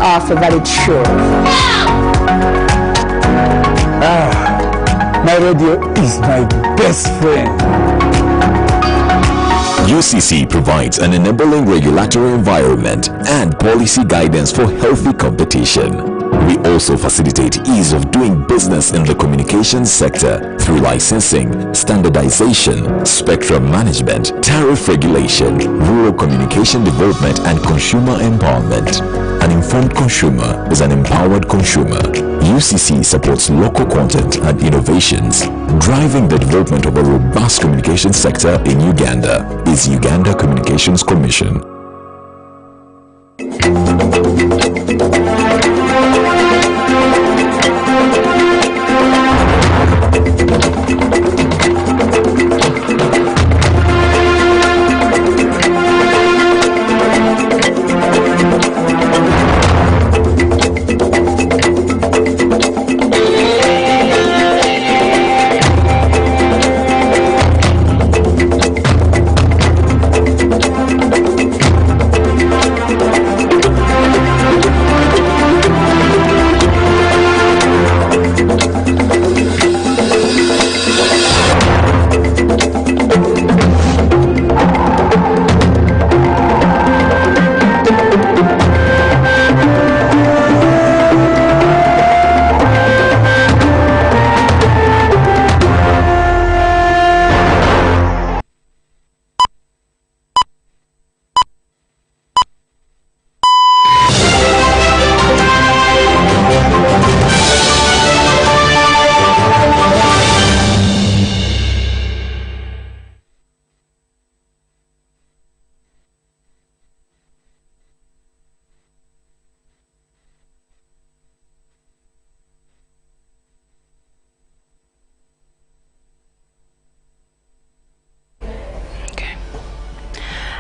for valid show. My radio is my best friend. UCC provides an enabling regulatory environment and policy guidance for healthy competition. We also facilitate ease of doing business in the communications sector through licensing, standardization, spectrum management, tariff regulation, rural communication development, and consumer empowerment. An informed consumer is an empowered consumer. UCC supports local content and innovations. Driving the development of a robust communication sector in Uganda is Uganda Communications Commission.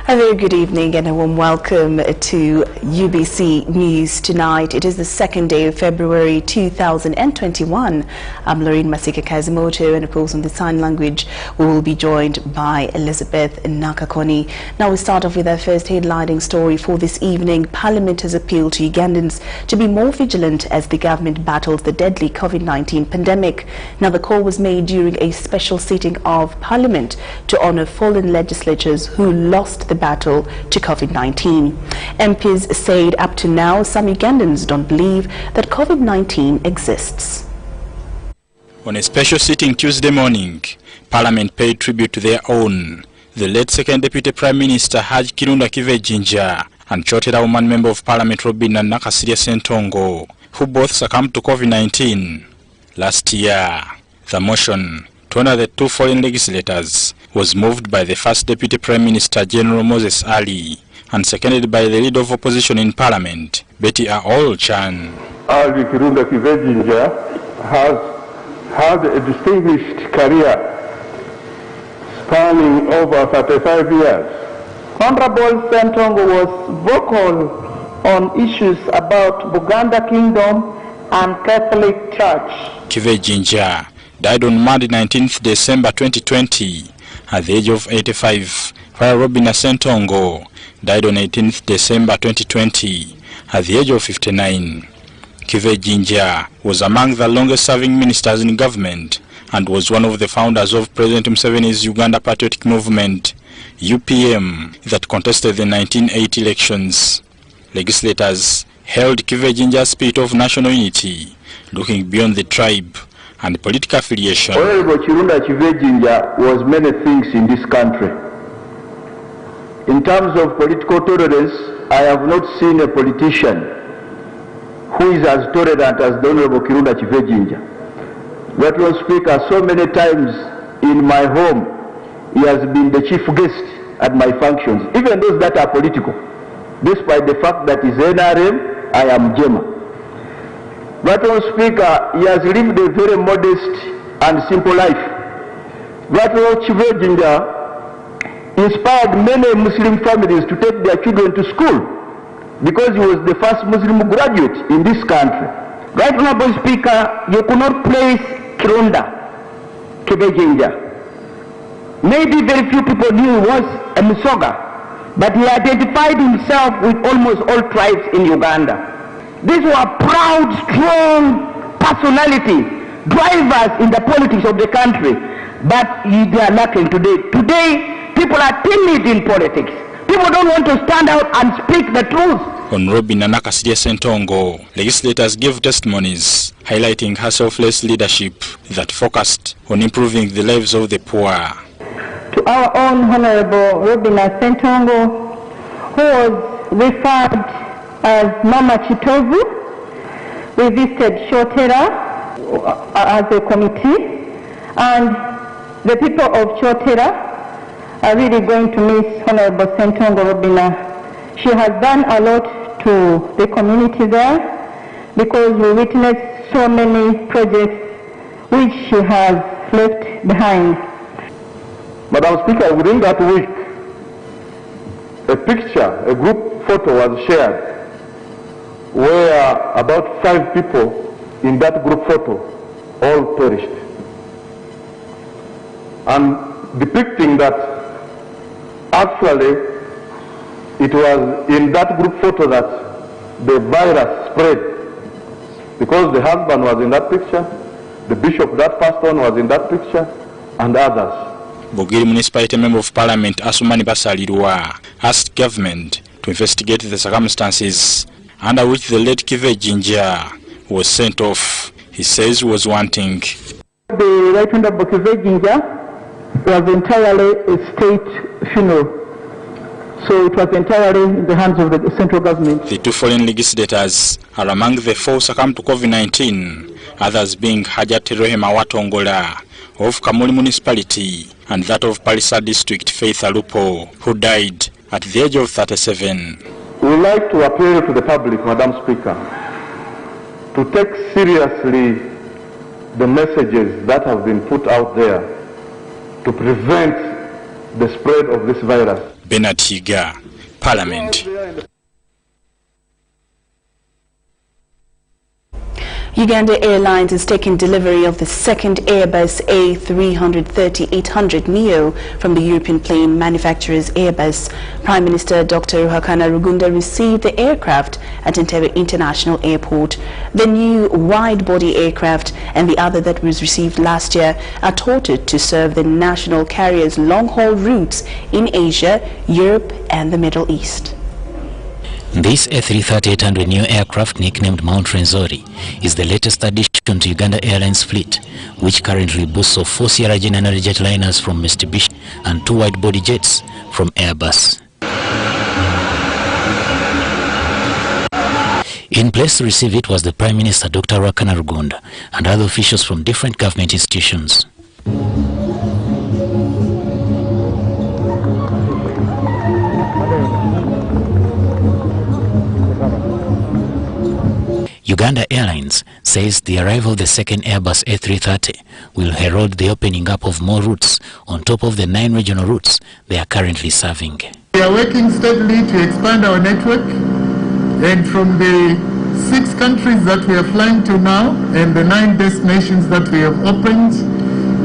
A very good evening and a warm welcome to UBC News Tonight. It is the second day of February 2021. I'm Lauryn, Masika, Kazimoto, and of course on the sign language we will be joined by Elizabeth Nakakoni. Now we start off with our first headlining story for this evening. Parliament has appealed to Ugandans to be more vigilant as the government battles the deadly COVID-19 pandemic. Now the call was made during a special sitting of Parliament to honour fallen legislators who lost the battle to COVID-19. MPs said up to now some Ugandans don't believe that COVID-19 exists. On a special sitting Tuesday morning, Parliament paid tribute to their own, the late Second Deputy Prime Minister Haj Kirunda Kivejinja and Chotera Woman Member of Parliament Robin and Nakasiria Sentongo, who both succumbed to COVID-19 last year. The motion to honor the two fallen legislators was moved by the first Deputy Prime Minister General Moses Ali and seconded by the leader of opposition in Parliament, Betty Aol Chan. Haj Kirunda Kivejinja has had a distinguished career spanning over 35 years. Honorable Sentongo was vocal on issues about Buganda Kingdom and Catholic Church. Kivejinja died on Monday 19th December 2020 at the age of 85, while Robina Sentongo died on 18th December 2020 at the age of 59. Kivejinja was among the longest-serving ministers in government and was one of the founders of President Museveni's Uganda Patriotic Movement, UPM, that contested the 1980 elections. Legislators held Kivejinja's spirit of national unity, looking beyond the tribe and political affiliation. Honorable Kirunda Kivejinja was many things in this country. In terms of political tolerance, I have not seen a politician who is as tolerant as the Honorable Kirunda Kivejinja. Veteran Speaker, so many times in my home, he has been the chief guest at my functions, even those that are political. Despite the fact that he's NRM, I am Jema. Veteran Speaker, he has lived a very modest and simple life. Veteran Kivejinja inspired many Muslim families to take their children to school because he was the first Muslim graduate in this country. Right, Honorable Speaker, you could not place Kirunda Kivejinja. Maybe very few people knew he was a Musoga, but he identified himself with almost all tribes in Uganda. These were proud, strong personality, drivers in the politics of the country. But they are lacking today. Today, people are timid in politics. People don't want to stand out and speak the truth. On Robin Nakakoni Sentongo, legislators gave testimonies highlighting her selfless leadership that focused on improving the lives of the poor. To our own Honorable Robin Sentongo, who was referred as Mama Chitovu, we visited Shotera as a committee, and the people of Shotera are really going to miss Honorable Sentongo Robina. She has done a lot to the community there because we witnessed so many projects which she has left behind. Madam Speaker, within that week, a group photo was shared where about 5 people in that group photo all perished, and depicting that actually it was in that group photo that the virus spread, because the husband was in that picture, the bishop that passed on was in that picture, and others. Bugiri Municipality Member of Parliament Asumani Basalirwa asked government to investigate the circumstances under which the late Kive Jinja was sent off. He says he was wanting. The Right Honorable Kive Jinja was entirely a state funeral. So it was entirely in the hands of the central government. The 2 foreign legislators are among the 4 succumbed to COVID-19, others being Hajati Rehema Watongola of Kamuli Municipality and that of Palisa District Faith Alupo, who died at the age of 37. We would like to appeal to the public, Madam Speaker, to take seriously the messages that have been put out there to prevent the spread of this virus. Benatiga, Parliament. Uganda Airlines is taking delivery of the second Airbus A330-800 Neo from the European plane manufacturer's Airbus. Prime Minister Dr. Ruhakana Rugunda received the aircraft at Entebbe International Airport. The new wide-body aircraft and the other that was received last year are touted to serve the national carrier's long-haul routes in Asia, Europe and the Middle East. This A330-800 new aircraft, nicknamed Mount Renzori, is the latest addition to Uganda Airlines fleet, which currently boasts of 4 Sierra General jetliners from Mitsubishi and 2 wide-body jets from Airbus. In place to receive it was the Prime Minister Dr. Ruhakana Rugunda and other officials from different government institutions. Uganda Airlines says the arrival of the second Airbus A330 will herald the opening up of more routes on top of the 9 regional routes they are currently serving. We are working steadily to expand our network, and from the 6 countries that we are flying to now and the 9 destinations that we have opened,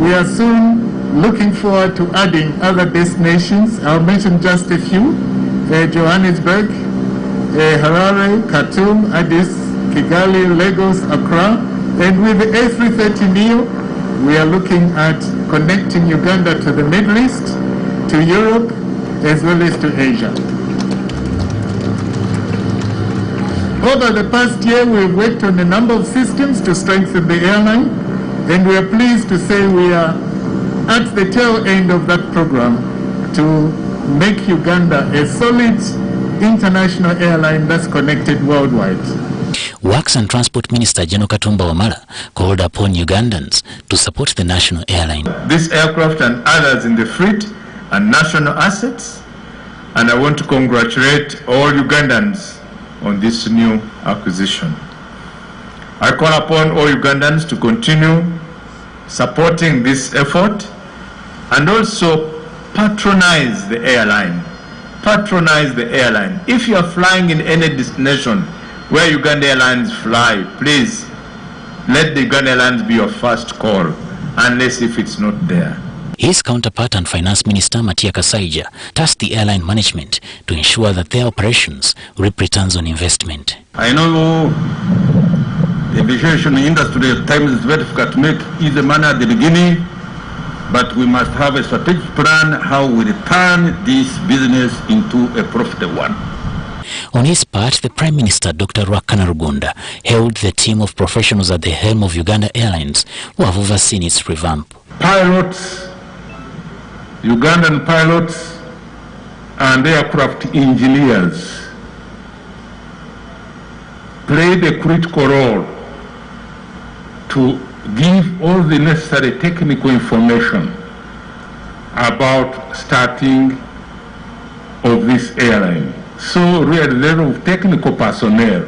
we are soon looking forward to adding other destinations. I'll mention just a few: Johannesburg, Harare, Khartoum, Addis, Kigali, Lagos, Accra, and with the A330neo, we are looking at connecting Uganda to the Middle East, to Europe, as well as to Asia. Over the past year, we have worked on a number of systems to strengthen the airline, and we are pleased to say we are at the tail end of that program to make Uganda a solid international airline that's connected worldwide. Works and Transport Minister General Katumba Wamala called upon Ugandans to support the national airline. This aircraft and others in the fleet are national assets, and I want to congratulate all Ugandans on this new acquisition. I call upon all Ugandans to continue supporting this effort and also patronize the airline. Patronize the airline. If you are flying in any destination where Uganda Airlines fly, please let the Uganda Airlines be your first call, unless if it's not there. His counterpart and Finance Minister Matia Kasaija tasked the airline management to ensure that their operations reap returns on investment. I know aviation industry at times is very difficult to make easy money at the beginning, but we must have a strategic plan how we turn this business into a profitable one. On his part, the Prime Minister, Dr. Uganda, hailed the team of professionals at the helm of Uganda Airlines who have overseen its revamp. Pilots, Ugandan pilots, and aircraft engineers played a critical role to give all the necessary technical information about starting of this airline. So really the level of technical personnel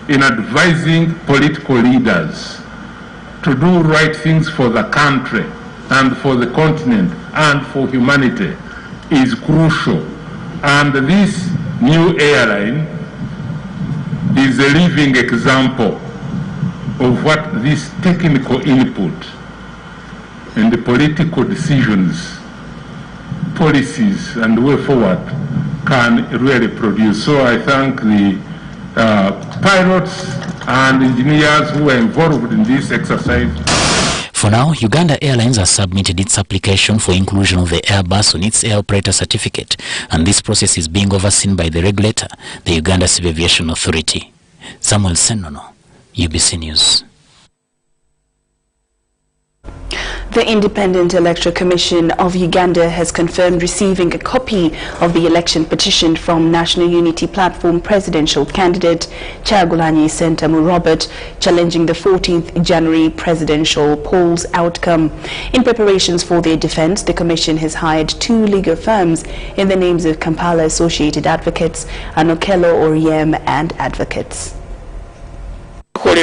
in advising political leaders to do right things for the country and for the continent and for humanity is crucial. And this new airline is a living example of what this technical input and the political decisions, policies and way forward can really produce. So I thank the pilots and engineers who are involved in this exercise. For now, Uganda Airlines has submitted its application for inclusion of the Airbus on its air operator certificate, and this process is being overseen by the regulator, the Uganda Civil Aviation Authority. Samuel Senono, UBC News. The Independent Electoral Commission of Uganda has confirmed receiving a copy of the election petition from National Unity Platform presidential candidate Kyagulanyi Ssentamu Robert, challenging the 14th January presidential polls outcome. In preparations for their defense, the Commission has hired 2 legal firms in the names of Kampala Associated Advocates and Okello Oriem and Advocates. On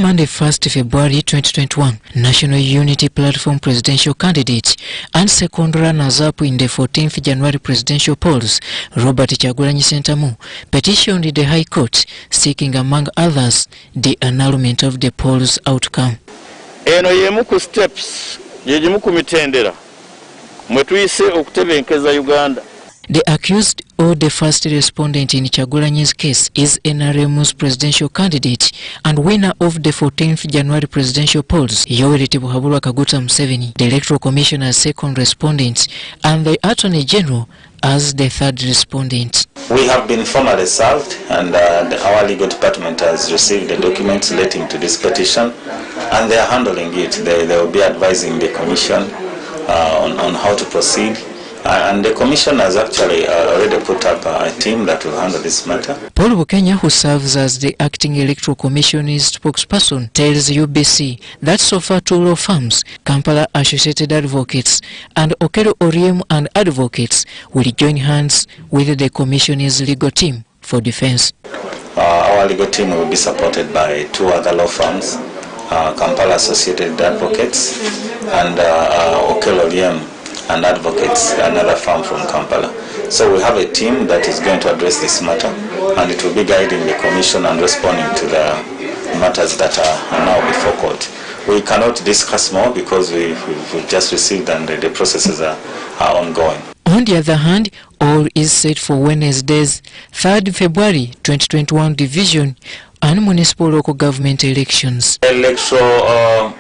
Monday 1st February 2021, National Unity Platform presidential candidate and second runners-up in the 14th January presidential polls, Robert Kyagulanyi Ssentamu, petitioned the High Court seeking, among others, the annulment of the polls outcome. Eno yemuku steps yejimuku mitendera mwetuyise okutebenkeza Uganda. The accused or the first respondent in Kyagulanyi's case is NRM's presidential candidate and winner of the 14th January presidential polls, Yoweri Tibuhaburwa Kaguta Museveni, the Electoral Commission as second respondent, and the Attorney General as the third respondent. We have been formally served, and our legal department has received the documents relating to this petition, and they are handling it. They will be advising the Commission on how to proceed. And the Commission has actually already put up a team that will handle this matter. Paul Bukenya, who serves as the acting Electoral Commission's spokesperson, tells UBC that so far 2 law firms, Kampala Associated Advocates and Okello Oriem and Advocates, will join hands with the Commission's legal team for defense. Our legal team will be supported by 2 other law firms, Kampala Associated Advocates and Okello Oriem and Advocates, another firm from Kampala. So we have a team that is going to address this matter, and it will be guiding the Commission and responding to the matters that are now before court. We cannot discuss more because we've just received and the processes are ongoing. On the other hand, all is set for Wednesday's 3rd February 2021 division and municipal local government elections. Electoral,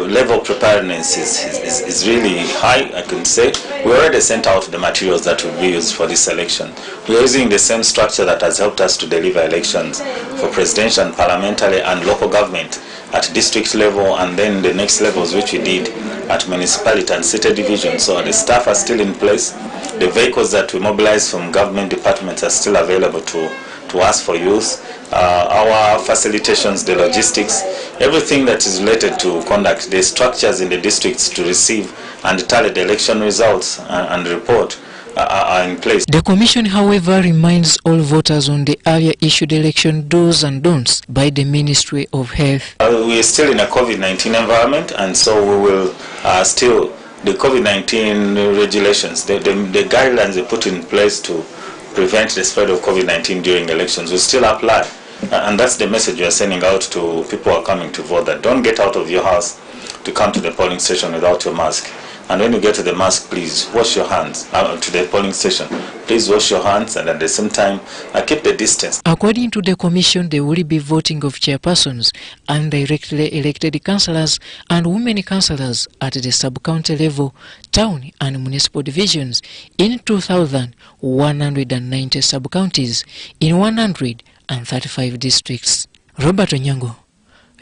level of preparedness is really high, I can say. We already sent out the materials that will be used for this election. We are using the same structure that has helped us to deliver elections for presidential and parliamentary and local government at district level, and then the next levels which we did at municipality and city division. So the staff are still in place. The vehicles that we mobilize from government departments are still available to us for use. Our facilitations, the logistics, everything that is related to conduct, the structures in the districts to receive and tally the election results and report are in place. The Commission, however, reminds all voters on the earlier issued election do's and don'ts by the Ministry of Health. We are still in a COVID-19 environment, and so we will still, the COVID-19 regulations, the guidelines they put in place to prevent the spread of COVID-19 during elections will still apply. And that's the message we are sending out to people who are coming to vote, that don't get out of your house to come to the polling station without your mask. And when you get to the mosque, please wash your hands. To the polling station, please wash your hands, and at the same time, keep the distance. According to the commission, there will be voting of chairpersons and directly elected councillors and women councillors at the sub-county level, town and municipal divisions in 2,190 sub-counties in 135 districts. Robert Onyango,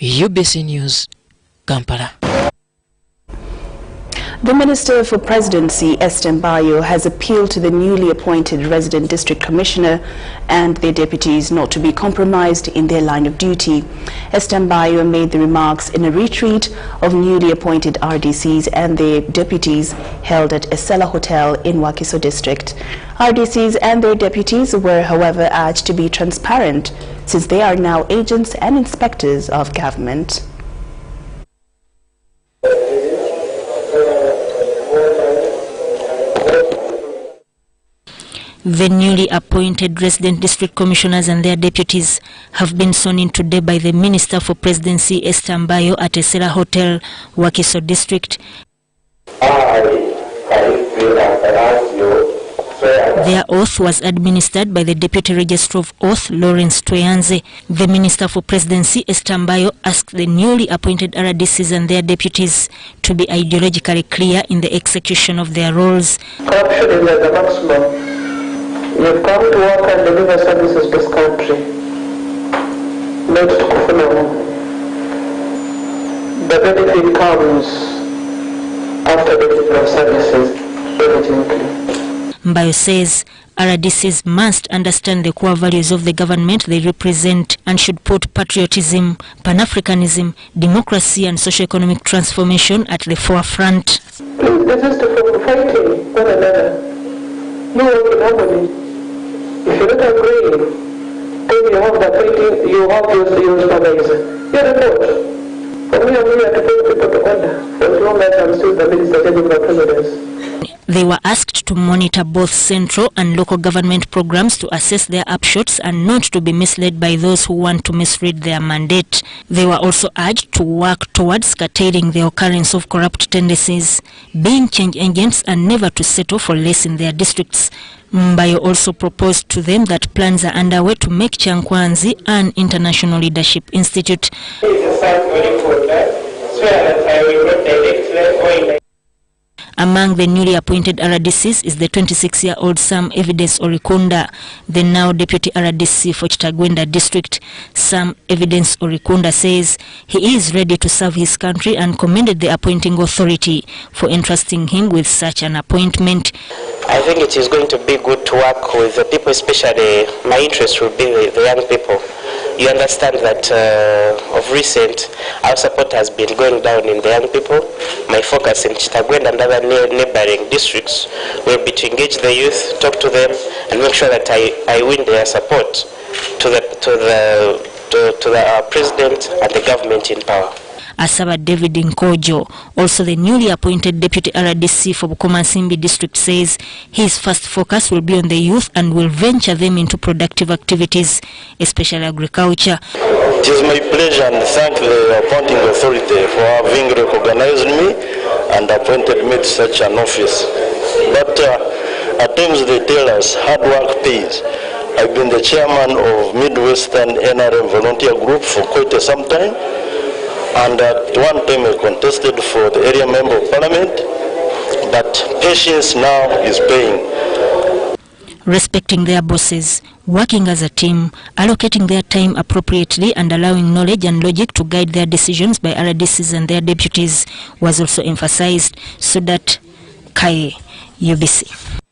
UBC News, Kampala. The Minister for Presidency, Esther Mbayo, has appealed to the newly appointed Resident District Commissioner and their deputies not to be compromised in their line of duty. Esther Mbayo made the remarks in a retreat of newly appointed RDCs and their deputies held at Esela Hotel in Wakiso District. RDCs and their deputies were, however, urged to be transparent since they are now agents and inspectors of government. The newly appointed resident district commissioners and their deputies have been sworn in today by the Minister for Presidency, Esther Mbayo, at Esela Hotel, Wakiso District. Their oath was administered by the Deputy Registrar of Oath, Lauryn. The Minister for Presidency, Esther Mbayo, asked the newly appointed RDCs and their deputies to be ideologically clear in the execution of their roles. Corruption is at the maximum. You've come to work and deliver services to this country, not to kufuna. The benefit comes after the delivery of services, evidently. Mbayo says RDCs must understand the core values of the government they represent and should put patriotism, Pan-Africanism, democracy and socio-economic transformation at the forefront. Please desist from fighting one another. You work in harmony. If you don't agree, then you have the fighting, you have your supervisor. You report. For me, I'm here to bring people to order for as long as I'm still the Minister taking the presidency. They were asked to monitor both central and local government programs to assess their upshots and not to be misled by those who want to misread their mandate. They were also urged to work towards curtailing the occurrence of corrupt tendencies, being change agents and never to settle for less in their districts. Mbayo also proposed to them that plans are underway to make Chankwanzi an international leadership institute. Among the newly appointed RDCs is the 26-year-old Sam Evidence Orikunda, the now Deputy RDC for Kitagwenda District. Sam Evidence Orikunda says he is ready to serve his country and commended the appointing authority for entrusting him with such an appointment. I think it is going to be good to work with the people, especially my interest will be with the young people. You understand that of recent, our support has been going down in the young people. My focus in Kitagwenda and other neighboring districts will be to engage the youth, talk to them, and make sure that I win their support to the president and the government in power. Asaba David Nkojo, also the newly appointed Deputy RDC for Bukomansimbi District, says his first focus will be on the youth and will venture them into productive activities, especially agriculture. It is my pleasure and thank the appointing authority for having recognized me and appointed me to such an office. But at times they tell us hard work pays. I've been the chairman of Midwestern NRM volunteer group for quite some time. And at one time I contested for the area member of parliament, but patience now is paying. Respecting their bosses, working as a team, allocating their time appropriately and allowing knowledge and logic to guide their decisions by RDCs and their deputies was also emphasized. So that Kaye, UBC.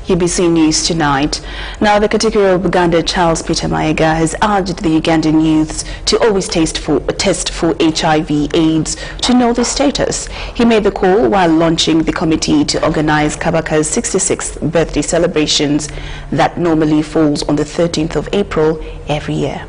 UBC News Tonight. Now, the Katikiro of Uganda, Charles Peter Mayiga, has urged the Ugandan youths to always test for HIV/AIDS to know their status. He made the call while launching the committee to organize Kabaka's 66th birthday celebrations that normally falls on the 13th of April every year.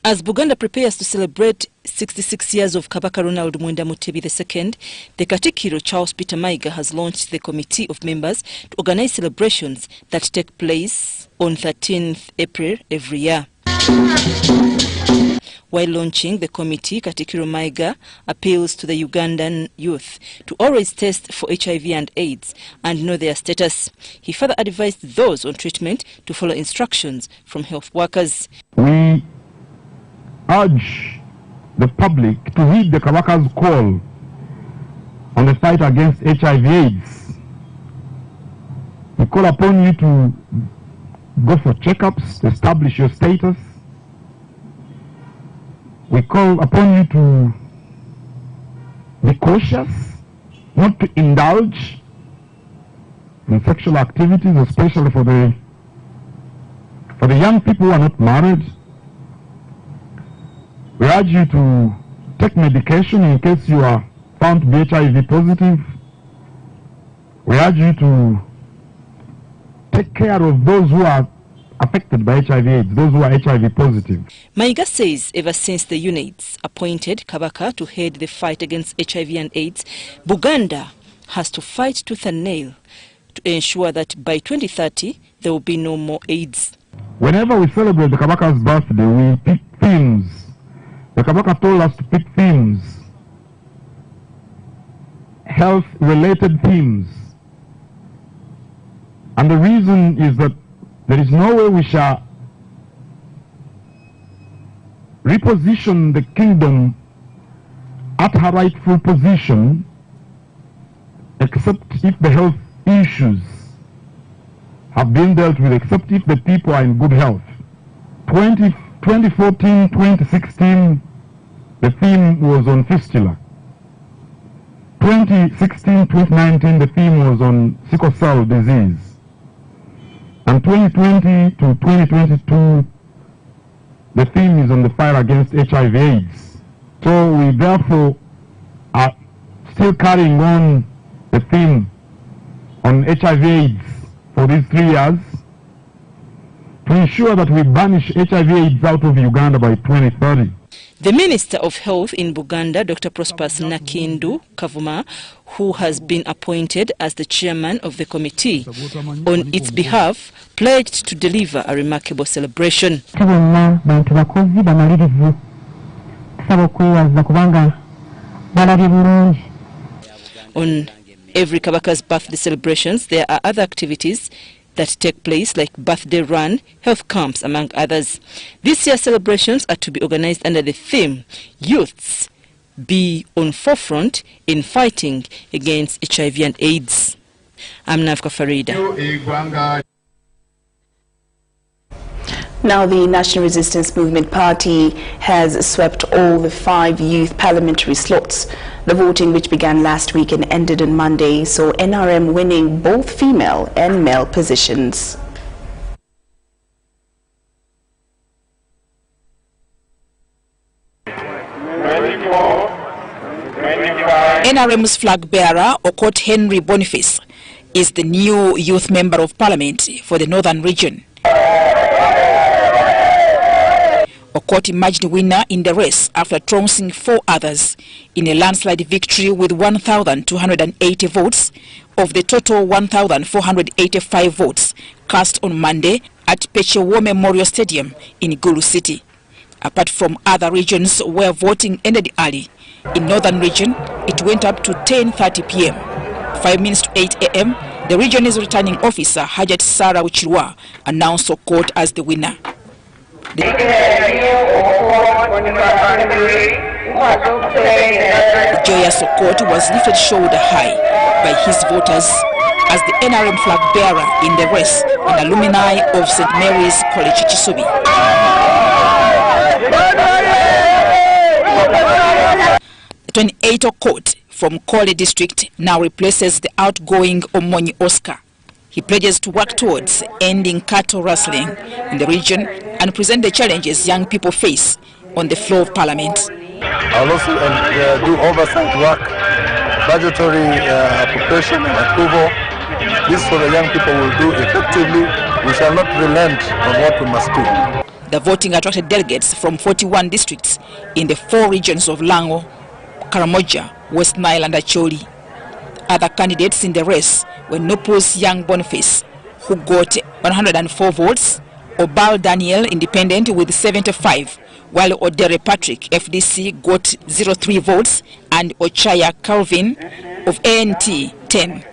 As Buganda prepares to celebrate 66 years of Kabaka Ronald Mwenda Mutebi II, the Katikiro Charles Peter Mayiga has launched the committee of members to organize celebrations that take place on 13th April every year. While launching the committee, Katikiro Maiga appeals to the Ugandan youth to always test for HIV and AIDS and know their status. He further advised those on treatment to follow instructions from health workers. We urge the public to heed the Kabaka's call on the fight against HIV/AIDS. We call upon you to go for checkups to establish your status. We call upon you to be cautious, not to indulge in sexual activities, especially for the young people who are not married. We urge you to take medication in case you are found to be HIV positive. We urge you to take care of those who are affected by HIV/AIDS, those who are HIV positive. Maiga says ever since the UNAIDS appointed Kabaka to head the fight against HIV and AIDS, Buganda has to fight tooth and nail to ensure that by 2030 there will be no more AIDS. Whenever we celebrate the Kabaka's birthday, we pick themes. The Kabaka told us to pick themes, health-related themes. And the reason is that there is no way we shall reposition the kingdom at her rightful position except if the health issues have been dealt with, except if the people are in good health. 2014, 2016, the theme was on fistula. 2016, 2019, the theme was on sickle cell disease. And 2020 to 2022, the theme is on the fight against HIV/AIDS. So we therefore are still carrying on the theme on HIV/AIDS for these 3 years to ensure that we banish HIV/AIDS out of Uganda by 2030. The Minister of Health in Buganda, Dr. Prosperous Nakindu Kavuma, who has been appointed as the chairman of the committee, on its behalf, pledged to deliver a remarkable celebration. On every Kabaka's birthday celebrations, there are other activities that take place like birthday run, health camps, among others. This year's celebrations are to be organized under the theme, Youths Be on Forefront in Fighting Against HIV and AIDS. I'm Nafka Farida. Now, the National Resistance Movement Party has swept all the 5 youth parliamentary slots. The voting, which began last week and ended on Monday, saw NRM winning both female and male positions. NRM's flag bearer, Okot Henry Boniface, is the new youth member of parliament for the northern region. Okot emerged winner in the race after trouncing 4 others in a landslide victory with 1,280 votes of the total 1,485 votes cast on Monday at Peche War Memorial Stadium in Gulu City. Apart from other regions where voting ended early, in northern region it went up to 10:30 p.m. 5 minutes to 8 a.m., the region's returning officer Hajat Sarah Uchirwa announced Okot as the winner. Joyous Okot was lifted shoulder high by his voters as the NRM flag bearer in the race and alumni of St. Mary's College Chisubi. 28 Okot from Kole district now replaces the outgoing Omonyi Oscar. He pledges to work towards ending cattle rustling in the region and present the challenges young people face on the floor of parliament. I'll also do oversight work, budgetary appropriation and approval. This is what the young people will do effectively. We shall not relent on what we must do. The voting attracted delegates from 41 districts in the 4 regions of Lango, Karamoja, West Nile and Acholi. Other candidates in the race were Nopo's young Boniface, who got 104 votes, Obal Daniel, independent, with 75, while Odere Patrick, FDC, got 0.3 votes, and Ochaya Calvin of ANT, 10.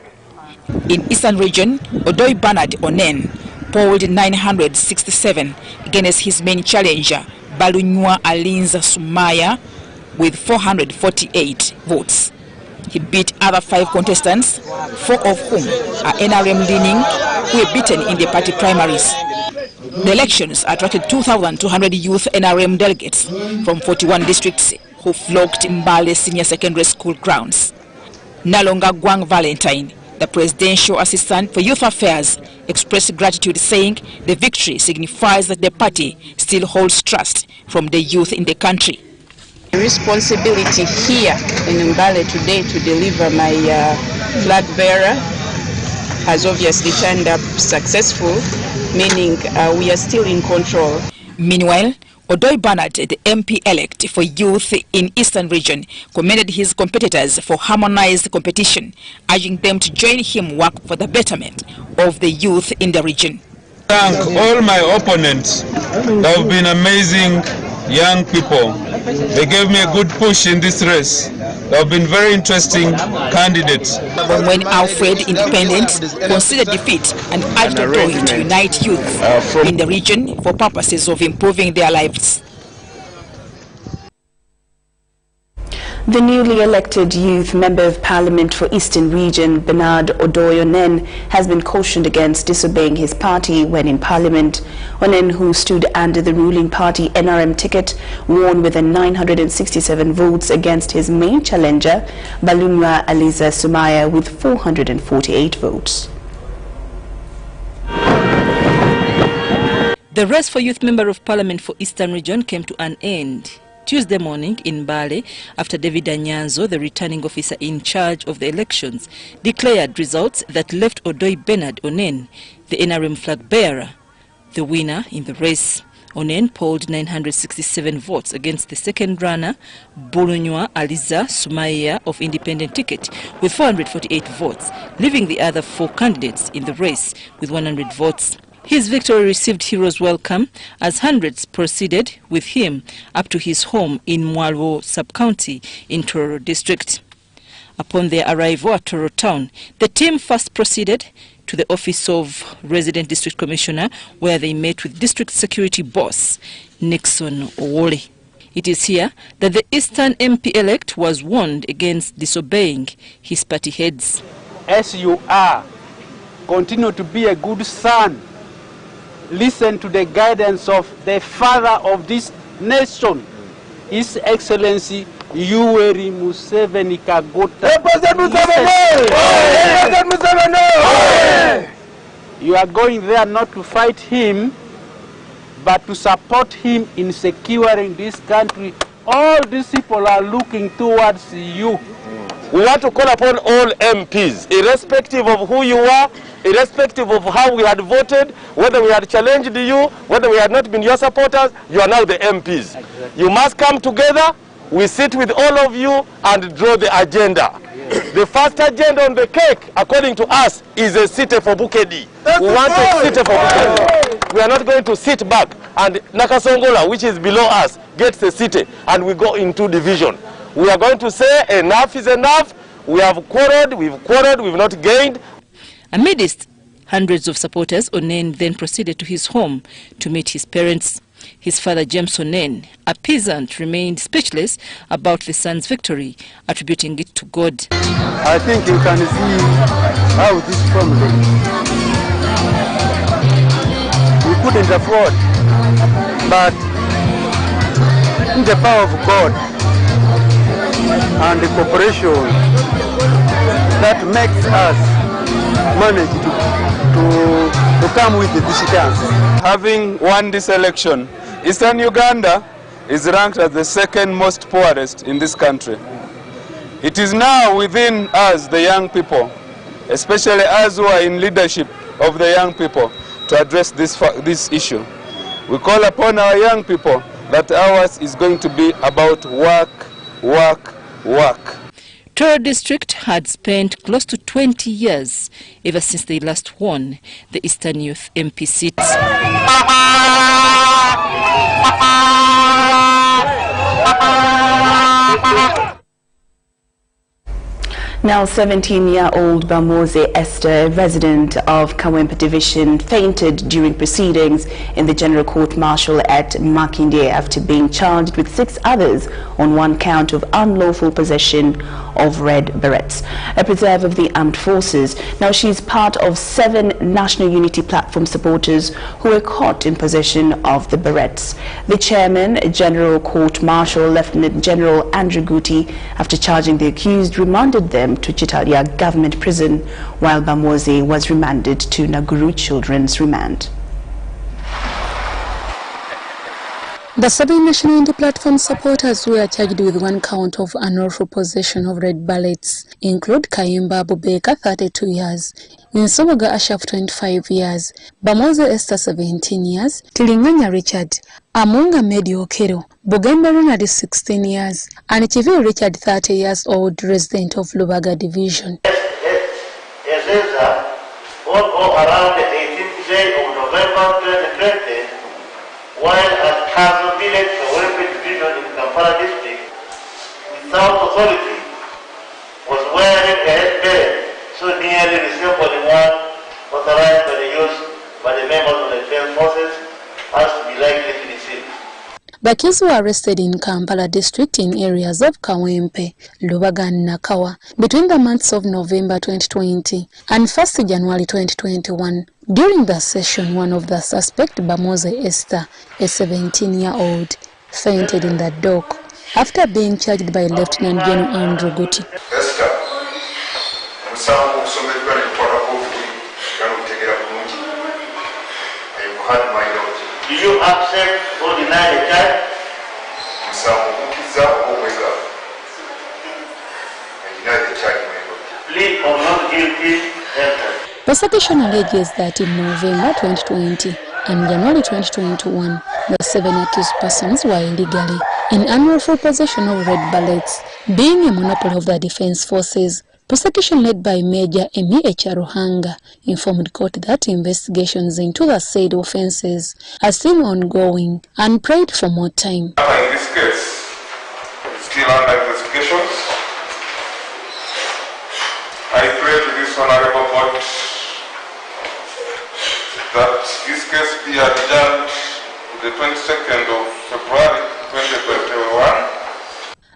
In Eastern Region, Odoi Bernard Onen polled 967 against his main challenger, Balunywa Alinza Sumaya, with 448 votes. He beat other 5 contestants, 4 of whom are NRM-leaning, who were beaten in the party primaries. The elections attracted 2,200 youth NRM delegates from 41 districts who flocked Mbale Senior Secondary School grounds. Nalonga Gwang Valentine, the Presidential Assistant for Youth Affairs, expressed gratitude, saying the victory signifies that the party still holds trust from the youth in the country. The responsibility here in Mbale today to deliver my flag bearer has obviously turned up successful, meaning we are still in control. Meanwhile, Odoi Bernard, the MP-elect for youth in Eastern Region, commended his competitors for harmonized competition, urging them to join him work for the betterment of the youth in the region. Thank all my opponents. They have been amazing young people. They gave me a good push in this race. They have been very interesting candidates. When Alfred Independent considered defeat and urged Odoi to unite youth in the region for purposes of improving their lives. The newly elected youth member of parliament for Eastern Region, Bernard Odoi Onen, has been cautioned against disobeying his party when in parliament. Onen, who stood under the ruling party NRM ticket, won with 967 votes against his main challenger, Balunywa Aliza Sumaya, with 448 votes. The race for youth member of parliament for Eastern Region came to an end Tuesday morning in Mbale after David Anyanzo, the returning officer in charge of the elections, declared results that left Odoi Bernard Onen, the NRM flag bearer, the winner in the race. Onen polled 967 votes against the second runner, Balunywa Aliza Sumaya of independent ticket, with 448 votes, leaving the other 4 candidates in the race with 100 votes. His victory received heroes' welcome as hundreds proceeded with him up to his home in Mwalwo sub-county in Tororo district. Upon their arrival at Tororo town, the team first proceeded to the office of Resident District Commissioner, where they met with District Security Boss Nixon Owole. It is here that the Eastern MP-elect was warned against disobeying his party heads. As you are, continue to be a good son. Listen to the guidance of the father of this nation, His Excellency Yoweri Museveni Kagota. You are going there not to fight him, but to support him in securing this country. All these people are looking towards you. We want to call upon all MPs, irrespective of who you are, irrespective of how we had voted, whether we had challenged you, whether we had not been your supporters, you are now the MPs. Exactly. You must come together, we sit with all of you and draw the agenda. Yes. The first agenda on the cake, according to us, is a city for Bukedi. We want a city for Bukedi. We are not going to sit back and Nakasongola, which is below us, gets a city and we go into division. We are going to say enough is enough. We have quarreled, we've not gained. Amidst hundreds of supporters, Onen then proceeded to his home to meet his parents. His father, James Onen, a peasant, remained speechless about the son's victory, attributing it to God. I think you can see how this family, we couldn't afford, but in the power of God and the cooperation that makes us manage to come with this chance. Having won this election, Eastern Uganda is ranked as the second most poorest in this country. It is now within us, the young people, especially us who are in leadership of the young people, to address this issue. We call upon our young people that ours is going to be about work, work, work. Tororo district had spent close to 20 years ever since they last won the Eastern Youth MP seats. Now, 17-year-old Bamoze Esther, resident of Kawempe Division, fainted during proceedings in the General Court Martial at Makinde after being charged with 6 others on 1 count of unlawful possession of red berets, a preserve of the armed forces. Now, she's part of 7 National Unity Platform supporters who were caught in possession of the berets. The chairman, General Court Martial Lieutenant General Andrew Guti, after charging the accused, remanded them to Chitalia government prison, while Bamoze was remanded to Naguru Children's Remand. The 7 National Unity Platform supporters who are charged with 1 count of unlawful possession of red ballots include Kayimba Abubeka, 32 years, Nsoboga Ashaf, 25 years, Bamoze Esther, 17 years, Tilinganya Richard, Amunga Medi Okero, Bugembe Ronald, 16 years, and Chiviu Richard, 30 years old, resident of Lubaga Division. Ezeza will go around the 18th day of November 2020, while at Kazo Village, Kawempe Division in Kampala District, without authority, was wearing a headband so nearly resembling one authorized by the members of the defense forces as to be likely to receive. The accused were arrested in Kampala district in areas of Kawempe, Lubaga and Nakawa between the months of November 2020 and 1st January 2021. During the session, one of the suspect, Bamoze Esther, a 17-year-old, fainted in the dock after being charged by Lieutenant General Andrew Guti. Do you accept or deny the charge? Plea or not guilty, enter. Prosecution alleges that in November 2020 and January 2021, the 7 accused persons were illegally in unlawful possession of red ballots, being a monopoly of the defense forces. Prosecution led by Major Emi Echaruhanga informed court that investigations into the said offences are still ongoing and prayed for more time. In this case, still under investigations. I pray to this honorable court that this case be adjourned to the 22nd of February 2021.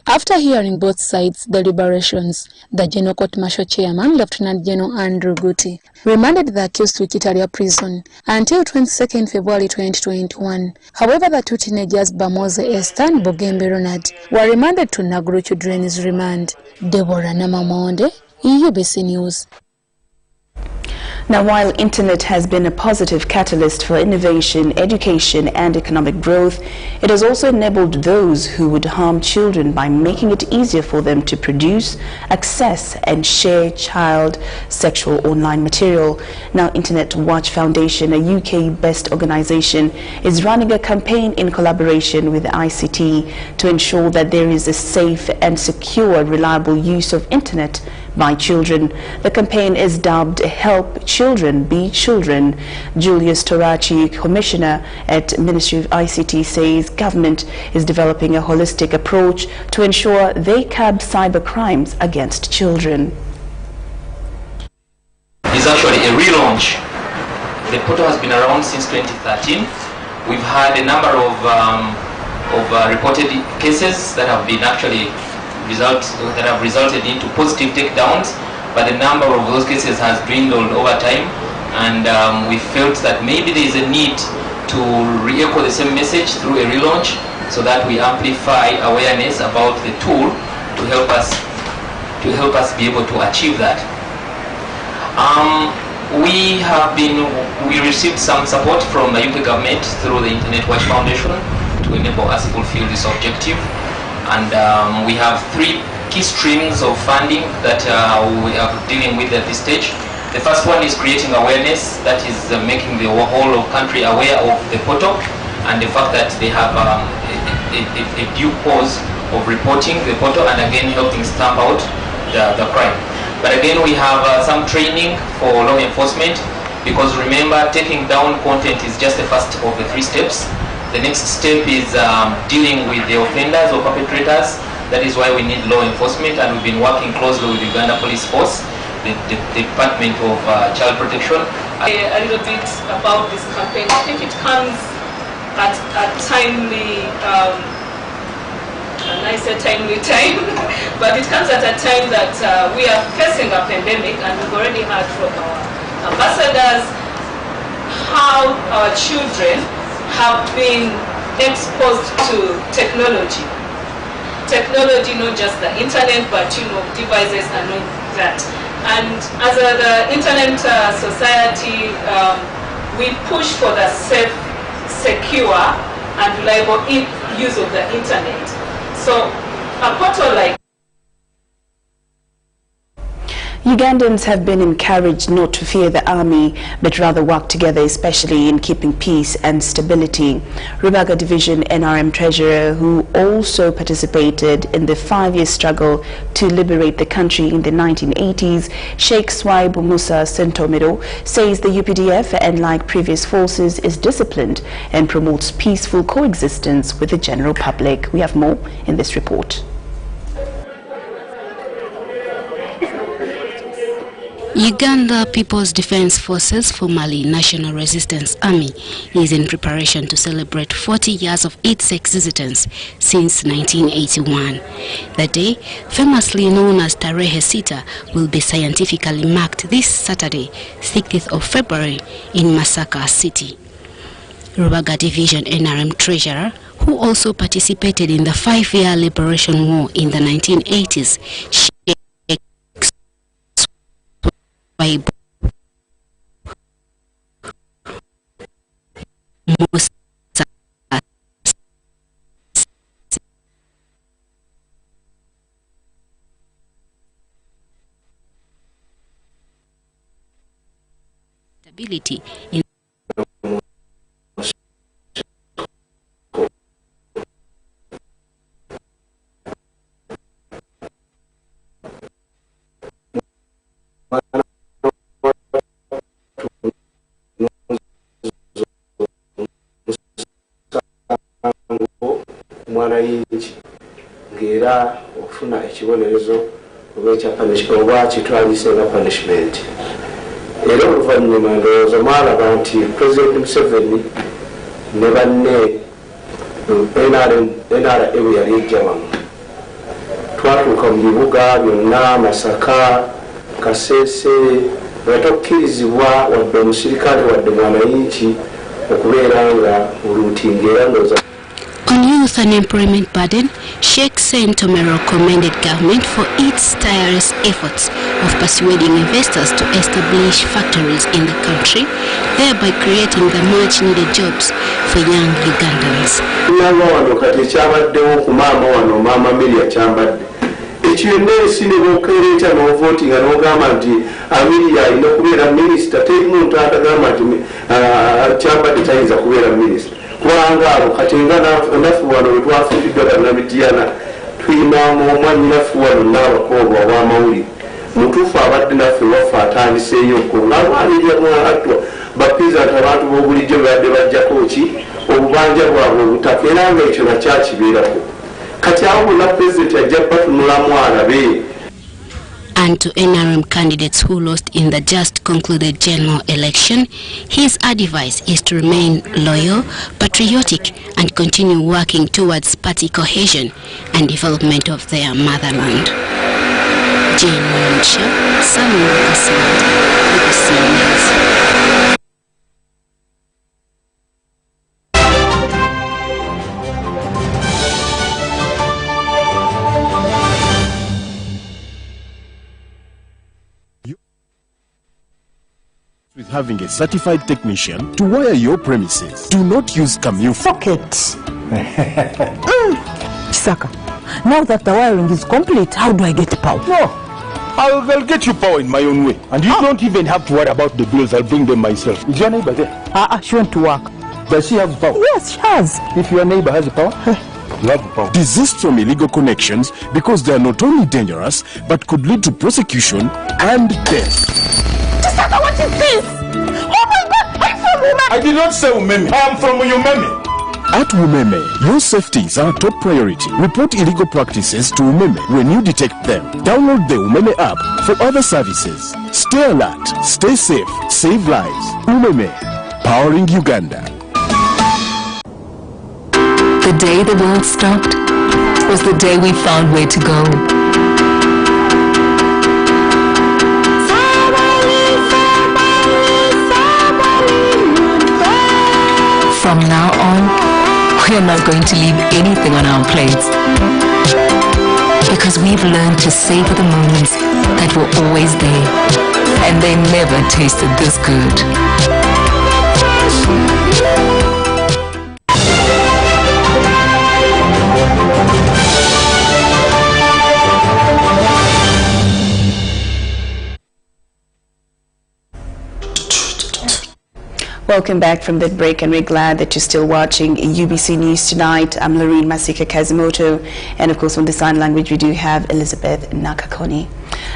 After hearing both sides' deliberations, the General Court Martial Chairman, Lieutenant General Andrew Guti, remanded the accused to Kitalia prison until 22nd February 2021. However, the 2 teenagers, Bamoze Esther and Bugembe Ronald, were remanded to Naguru Children's Remand. Deborah Namamonde, UBC News. Now, while internet has been a positive catalyst for innovation, education and economic growth, it has also enabled those who would harm children by making it easier for them to produce, access and share child sexual online material. Now, Internet Watch Foundation, a UK-based organization, is running a campaign in collaboration with the ICT to ensure that there is a safe and secure, reliable use of internet by children. The campaign is dubbed Help Children Be Children. Julius Torachi, Commissioner at Ministry of ICT, says government is developing a holistic approach to ensure they curb cyber crimes against children. It's actually a relaunch. The portal has been around since 2013. We've had a number of reported cases that have been actually resulted into positive takedowns, but the number of those cases has dwindled over time, and we felt that maybe there is a need to re-echo the same message through a relaunch so that we amplify awareness about the tool to help us be able to achieve that. We received some support from the UK government through the Internet Watch Foundation to enable us to fulfill this objective. And we have 3 key streams of funding that we are dealing with at this stage. The first one is creating awareness, that is making the whole country aware of the portal and the fact that they have a due course of reporting the portal and again helping stamp out the crime. But again, we have some training for law enforcement, because remember, taking down content is just the first of the 3 steps. The next step is dealing with the offenders or perpetrators. That is why we need law enforcement, and we've been working closely with Uganda Police Force, the Department of Child Protection. A little bit about this campaign. I think it comes at a timely, and I said timely time, but it comes at a time that we are facing a pandemic, and we've already heard from our ambassadors how our children have been exposed to technology. Technology, not just the internet, but devices and all that. And as the internet society, we push for the safe, secure, and reliable use of the internet. So a portal like Ugandans have been encouraged not to fear the army, but rather work together, especially in keeping peace and stability. Rubaga Division NRM Treasurer, who also participated in the 5-year struggle to liberate the country in the 1980s, Sheikh Swaibu Musa Sentomero, says the UPDF, unlike previous forces, is disciplined and promotes peaceful coexistence with the general public. We have more in this report. Uganda People's Defense Forces, formerly National Resistance Army, is in preparation to celebrate 40 years of its existence since 1981. The day, famously known as Tarehe Sita, will be scientifically marked this Saturday, 6th of February, in Masaka City. Rubaga Division NRM Treasurer, who also participated in the 5-year Liberation War in the 1980s, stability in ngera okufuna ekibonerezo obwekya punishment oba kitwalisenga punishment. Era oluvannyuma ndowooza mwalaba nti President Museveni ne banne NRA bwe yali ejja wamu, twatuuka mu bibuga byonna Masaka, Kasese, nga tokkirizibwa wadde omusirikale wadde mwananchi okubeera nga oluutinga era ndowooza. On youth unemployment burden, Sheikh Sentomero commended government for its tireless efforts of persuading investors to establish factories in the country, thereby creating the much-needed jobs for young Ugandans. Kubanga katenga nafu wano wetwafuuliddwa bannabitiyana tuyinamu omwanyi nafu wano n'abakooba obw'amawulire mutuufu abadde naffe waffe atandiseeyo ko ngaalwaliryaatwa bapiza nti abantu b'obulijjo badde bajjako ki obubanja bwabwe obutaka era nga ekyo nakyakibeerako kati awo bonna pulezidenti ajja batunulamu alabe. And to NRM candidates who lost in the just concluded general election, his advice is to remain loyal, patriotic, and continue working towards party cohesion and development of their motherland. Jane Muncha, Kazimoto, UBC News. With having a certified technician to wire your premises. Do not use Camille sockets. Saka, now that the wiring is complete, how do I get power? No, I'll get you power in my own way. And you don't even have to worry about the bills. I'll bring them myself. Is your neighbor there? She went to work. Does she have power? Yes, she has. If your neighbor has power, you have power. Desist from illegal connections because they are not only dangerous, but could lead to prosecution and death. Saka, what is this? Oh my God, I'm from Umemi. I did not say Umemi. I am from Umemi. At Umeme, your safety is our top priority. Report illegal practices to Umeme when you detect them. Download the Umeme app for other services. Stay alert, stay safe, save lives. Umeme, powering Uganda. The day the world stopped was the day we found where to go. From now on, we're not going to leave anything on our plates, because we've learned to savor the moments that were always there, and they never tasted this good. Welcome back from that break, and we're glad that you're still watching UBC News Tonight. I'm Lauryn, Masika, Kazimoto, and of course on the sign language we do have Elizabeth Nakakoni.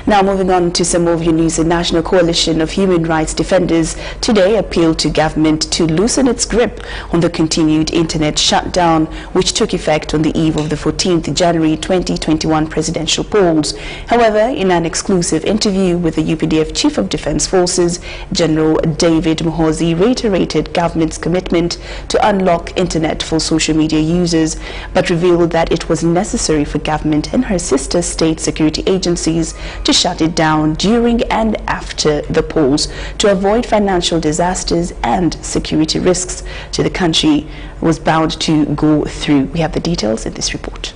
Now moving on to some of your news, the National Coalition of Human Rights Defenders today appealed to government to loosen its grip on the continued internet shutdown, which took effect on the eve of the 14th January 2021 presidential polls. However, in an exclusive interview with the UPDF Chief of Defence Forces, General David Muhoozi reiterated government's commitment to unlock internet for social media users, but revealed that it was necessary for government and her sister state security agencies to shut it down during and after the polls to avoid financial disasters and security risks to the country was bound to go through. We have the details in this report.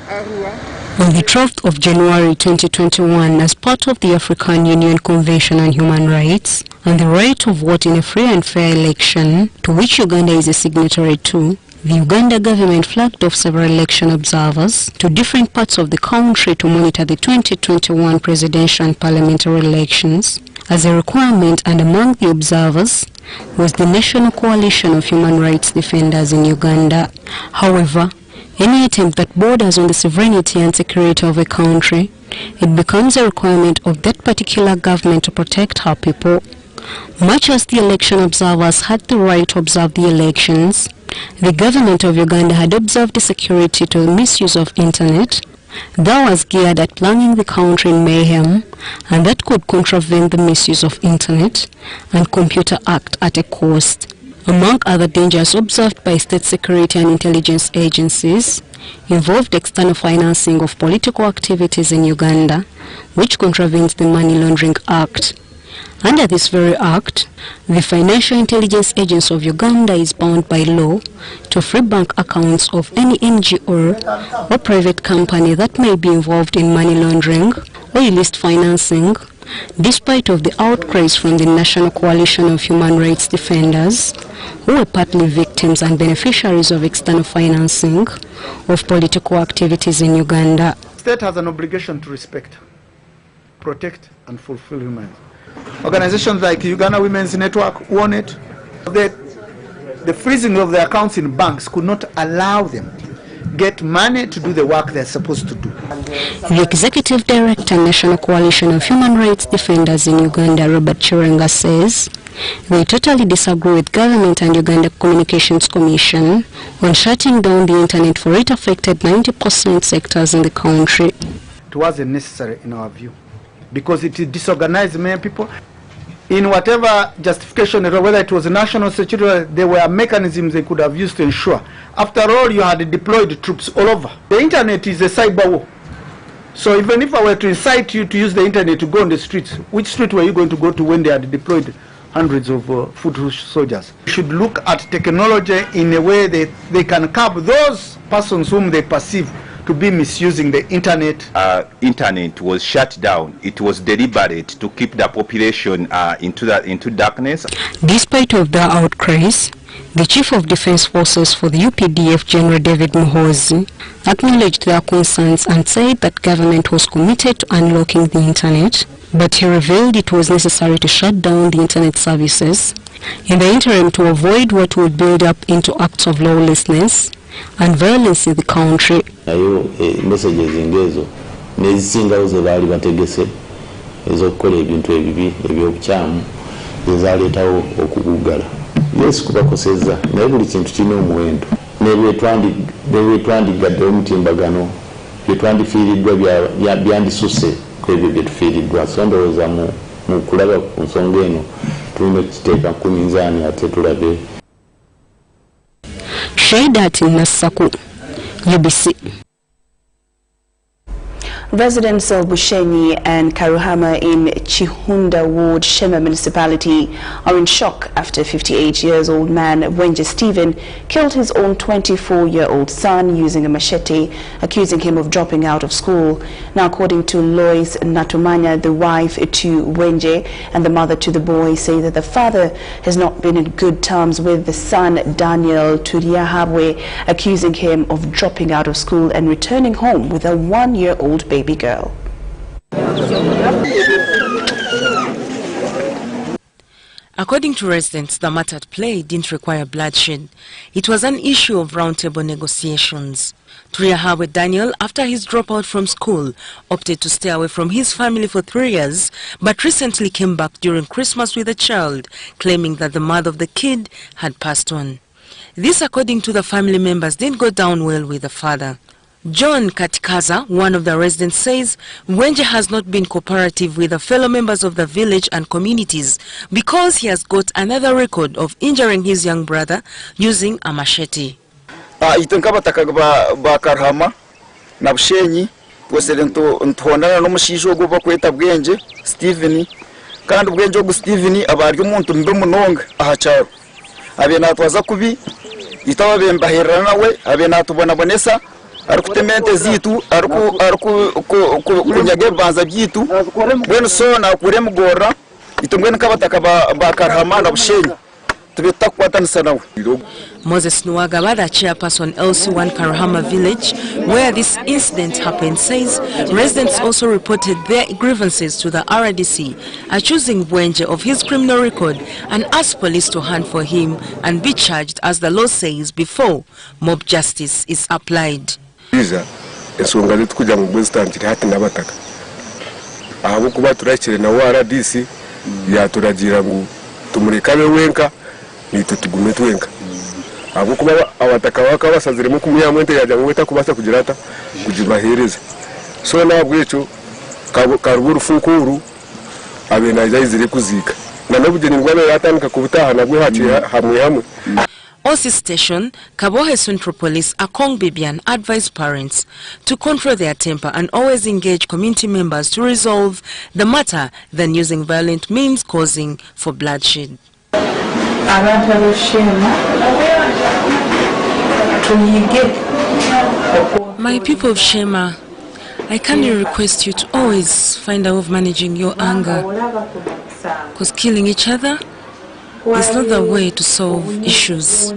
On the 12th of January 2021, as part of the African Union Convention on Human Rights and the right of vote in a free and fair election, to which Uganda is a signatory to, the Uganda government flagged off several election observers to different parts of the country to monitor the 2021 presidential and parliamentary elections. As a requirement, and among the observers was the National Coalition of Human Rights Defenders in Uganda. However, any attempt that borders on the sovereignty and security of a country, it becomes a requirement of that particular government to protect her people. Much as the election observers had the right to observe the elections, the government of Uganda had observed the security to the misuse of internet that was geared at plunging the country in mayhem, and that could contravene the misuse of internet and computer act at a cost. Among other dangers observed by state security and intelligence agencies involved external financing of political activities in Uganda, which contravenes the Money Laundering Act. Under this very act, the Financial Intelligence Agency of Uganda is bound by law to free bank accounts of any NGO or private company that may be involved in money laundering or illicit financing, despite of the outcries from the National Coalition of Human Rights Defenders, who were partly victims and beneficiaries of external financing of political activities in Uganda. The state has an obligation to respect, protect, and fulfill human rights. Organizations like Uganda Women's Network won it. The freezing of their accounts in banks could not allow them get money to do the work they're supposed to do. The Executive Director, National Coalition of Human Rights Defenders in Uganda, Robert Chirenga, says they totally disagree with government and Uganda Communications Commission on shutting down the internet for it affected 90% sectors in the country. It wasn't necessary in our view, because it disorganized many people. In whatever justification, whether it was national security, there were mechanisms they could have used to ensure. After all, you had deployed troops all over. The internet is a cyber war. So even if I were to incite you to use the internet to go on the streets, which street were you going to go to when they had deployed hundreds of foot soldiers? You should look at technology in a way that they can curb those persons whom they perceive to be misusing the internet. Internet was shut down. It was deliberate to keep the population into darkness. Despite of the outcries, the Chief of Defence Forces for the UPDF, General David Muhoozi, acknowledged their concerns and said that government was committed to unlocking the internet, but he revealed it was necessary to shut down the internet services in the interim to avoid what would build up into acts of lawlessness and violence in the country. Messages ngezo nezisingawo ze bali bategese ezokukola ebintu ebibi ebyobukyamu ezaleetawo okugugala Yes, kubakoseza naye buli kintu kirina omuwendo nebwetwandigaddewo omutimbagano byetwandifiiriddwa byandisuse ku ebyo byetufiiriddwa. So ndowooza mu kulaba ku nsonga eno tulina okukiteeka ku minzaani ate tulabe. Shaidat Nasaku, UBC. Residents of Bushenyi and Karuhama in Chihunda Ward, Shema Municipality, are in shock after 58-year-old man Wenje Stephen killed his own 24-year-old son using a machete, accusing him of dropping out of school. Now, according to Lois Natumanya, the wife to Wenje and the mother to the boy, say that the father has not been in good terms with the son Daniel Turiahabwe, accusing him of dropping out of school and returning home with a 1-year-old baby girl. According to residents, the matter at play didn't require bloodshed. It was an issue of roundtable negotiations. Turiahabwe Daniel, after his dropout from school, opted to stay away from his family for 3 years, but recently came back during Christmas with a child, claiming that the mother of the kid had passed on. This, according to the family members, didn't go down well with the father. John Katikaza, one of the residents, says Wenje has not been cooperative with the fellow members of the village and communities because he has got another record of injuring his young brother using a machete. Itankaba ba Karhama na Bushenyi twese ntondana n'umushisho gwo bakweta Bwenje Stephen kandi Bwenje gwo Stephen abaryo umuntu mbe munonga ahacharo abe natwaza kubi itawa bembaherana nawe abe natubona bonesa arikutemente zitu kunyage banza byitu bwenu so na kurem gora itungwene kabataka ba Karhama na Bushenyi tubitakwatana nawe. Moses Nuwagaba, the chairperson LC1 Karahama village, where this incident happened, says residents also reported their grievances to the RDC, accusing Wenje of his criminal record and asked police to hunt for him and be charged as the law says before mob justice is applied. Esonga letukuja mu Bwestantiri hati nabataka abo kuba turakire na RDC yaturagira ngo tumurekabe wenka nitutugume twenka abo kuba abataka bakabasaziremo kumuyamwente yaje ngweta kubasa kugirata kujibahereza so nabwo eco karuburu funkuru abe najayizire kuzika na nabugeni ngwana yatandika kubutaha nabwo haciye hamwe. Osi Station, Kabohe Central Police, Akong Bibian advised parents to control their temper and always engage community members to resolve the matter than using violent means causing for bloodshed. My people of Shema, I kindly request you to always find a way of managing your anger, because killing each other is not the way to solve issues. So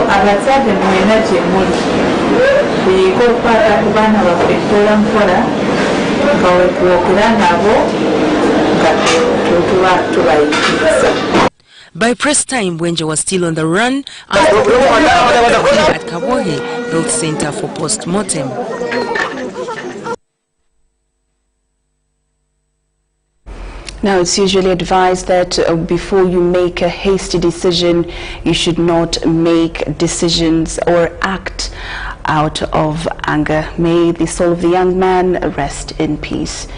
abazadde mwena gye muli buyige okukwata ku baana baffe mpolampola nga wetwogera nabo nga tuba tubayigiriza. By press time, Wenje was still on the run at Kabohe Health Center for post-mortem. Now, it's usually advised that before you make a hasty decision, you should not make decisions or act out of anger. May the soul of the young man rest in peace.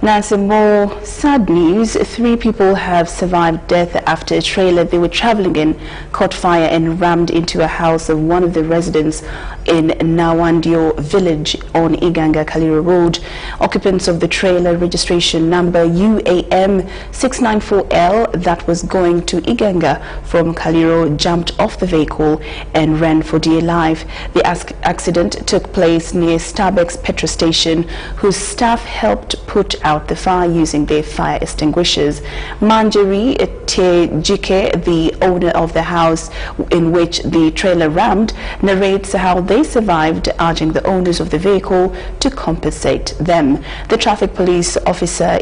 Now, some more sad news. 3 people have survived death after a trailer they were traveling in caught fire and rammed into a house of one of the residents in Nawandio village on Iganga Kaliro Road. Occupants of the trailer, registration number UAM 694L, that was going to Iganga from Kaliro, jumped off the vehicle and ran for dear life. The accident took place near Starbucks petrol station, whose staff helped put out the fire using their fire extinguishers. Manjari Tejike, the owner of the house in which the trailer rammed, narrates how they survived, urging the owners of the vehicle to compensate them. The traffic police officer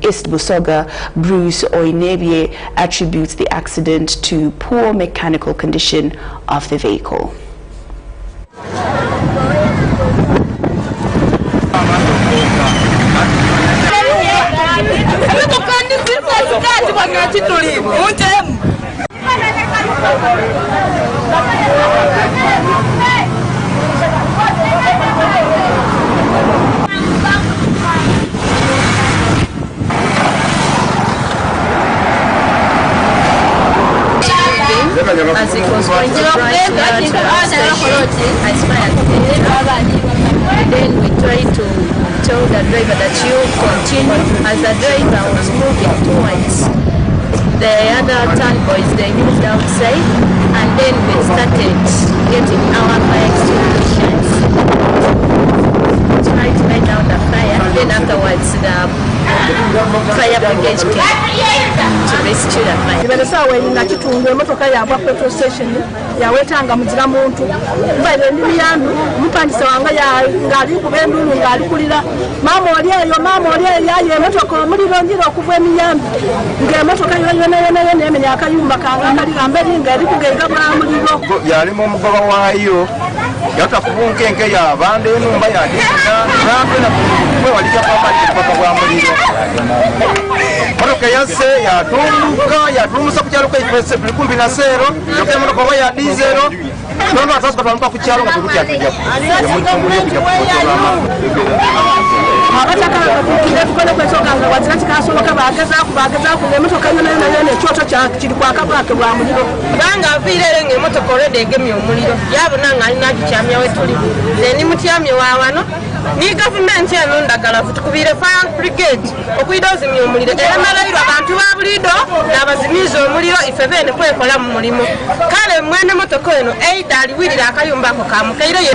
East Busoga, Bruce Oinebie, attributes the accident to poor mechanical condition of the vehicle. tituli muntemu. As it was going to rise I smiled. Then we tried to tell the driver that you continue. As the driver was moving towards the other turnboys, they moved outside, and then we started getting our fire extinguishers. Tried to light down the fire. Then afterwards, the fire brigade came to rescue the fire. Iberesawe inachitunga motoka ya petrol station ya wetanga muzira muntu mbaire ndi byandu mpandisa wanga ya ngali kubendulu ngali kulira mama oli yaye motoka muliro ndiro okuvwa emiyambi nge motoka yona emenya akayumba kanga kali kamberi ngari kugenda bwa muliro yali mu mugoba wayo yatakubunkenke ya bande enumba ya disina nambe na kwe walija kwa mali bwa muliro motoka yase yatumusa kukyalo kwa ifese kumbi na sero yoke motoka ya dizero nono atasuka twamuka kukyalo nga tukuti atujja abataka bakukira tukole kwetoka nga wazirati kasoboka bageza ku emotoka yona ekyoto kiri kwa Kabaka bwa muliro banga aviirere ng'emotoka olwedde egemye omuliro yabona nga alina gikyamya we tuli ni mutyamye waawano ni gavumenti eno ndagalavu tukubire fire brigade okuyida ozimya omuliro era malairo abantu ba bulido n'abazimiza omuliro ife beene kwekola mu mulimu kale mwene motoka eno eida aliwirira akayumba ako kamukaire ye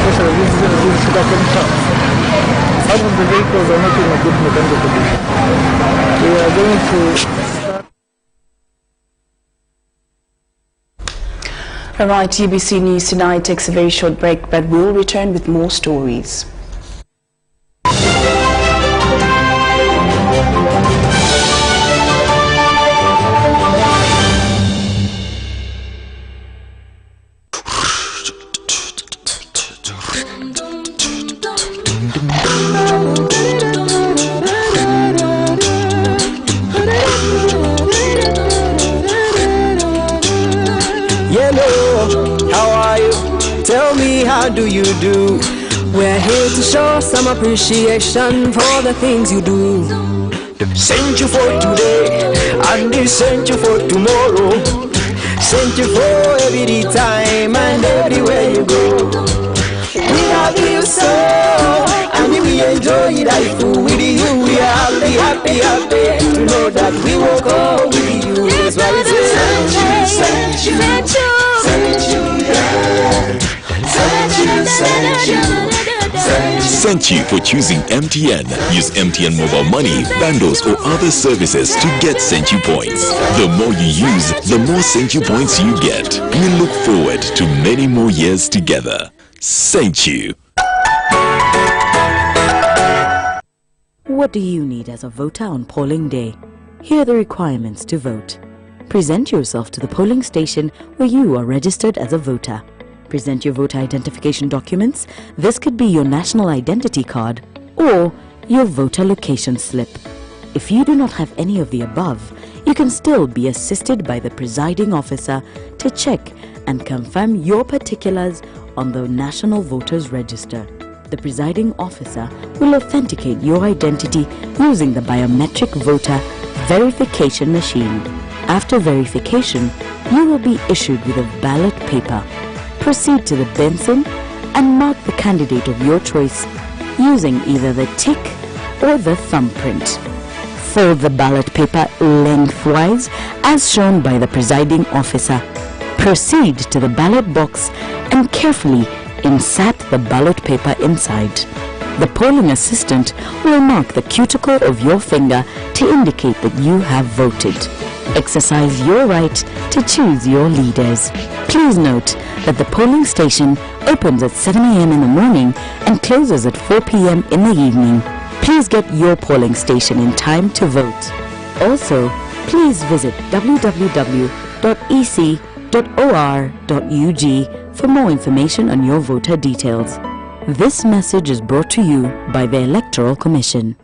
especially these sugarcane farms. Some of the vehicles are not in a good mechanical condition. We are going to start. All right, UBC News Tonight takes a very short break, but we'll return with more stories. How do you do? We're here to show some appreciation for the things you do. Sent you for today, and they sent you for tomorrow. Sent you for every time and everywhere you go. We love you so, and we enjoy life with you. We are happy to know that we will go with you. That's why we say thank you, yeah. Thank you for choosing MTN. Use MTN mobile money, bundles or other services to get Thank You points. The more you use, the more Thank You points you get. We look forward to many more years together. Thank you. What do you need as a voter on polling day? Here are the requirements to vote. Present yourself to the polling station where you are registered as a voter. Present your voter identification documents. This could be your national identity card or your voter location slip. If you do not have any of the above, you can still be assisted by the presiding officer to check and confirm your particulars on the National Voters Register. The presiding officer will authenticate your identity using the biometric voter verification machine. After verification, you will be issued with a ballot paper. Proceed to the Benson and mark the candidate of your choice using either the tick or the thumbprint. Fold the ballot paper lengthwise as shown by the presiding officer. Proceed to the ballot box and carefully insert the ballot paper inside. The polling assistant will mark the cuticle of your finger to indicate that you have voted. Exercise your right to choose your leaders. Please note that the polling station opens at 7 a.m. in the morning and closes at 4 p.m. in the evening. Please get your polling station in time to vote. Also, please visit www.ec.or.ug for more information on your voter details. This message is brought to you by the Electoral Commission.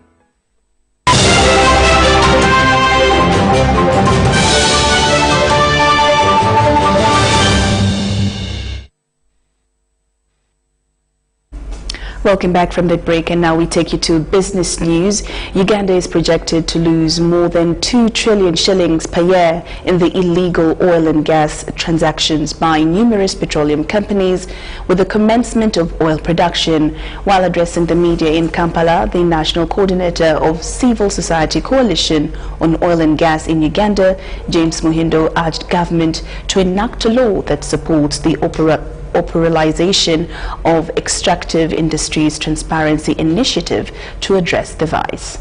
Welcome back from that break, and now we take you to business news. Uganda is projected to lose more than 2 trillion shillings per year in the illegal oil and gas transactions by numerous petroleum companies with the commencement of oil production. While addressing the media in Kampala, the national coordinator of Civil Society Coalition on Oil and Gas in Uganda, James Muhindo, urged government to enact a law that supports the operationalization of Extractive Industries Transparency Initiative to address the vice.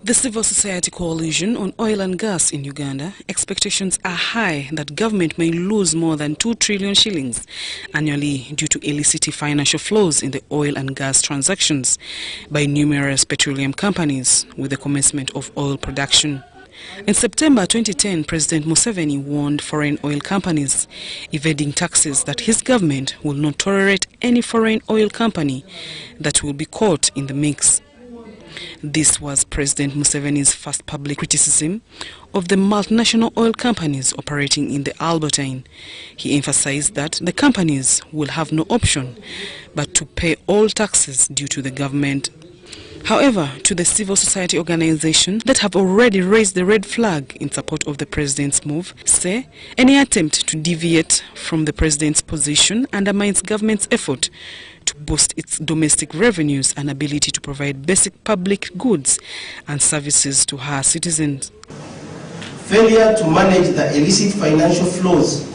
The Civil Society Coalition on Oil and Gas in Uganda, expectations are high that government may lose more than 2 trillion shillings annually due to illicit financial flows in the oil and gas transactions by numerous petroleum companies with the commencement of oil production. In September 2010, President Museveni warned foreign oil companies evading taxes that his government will not tolerate any foreign oil company that will be caught in the mix. This was President Museveni's first public criticism of the multinational oil companies operating in the Albertine. He emphasized that the companies will have no option but to pay all taxes due to the government. However, to the civil society organizations that have already raised the red flag in support of the president's move, say any attempt to deviate from the president's position undermines government's effort to boost its domestic revenues and ability to provide basic public goods and services to her citizens. Failure to manage the illicit financial flows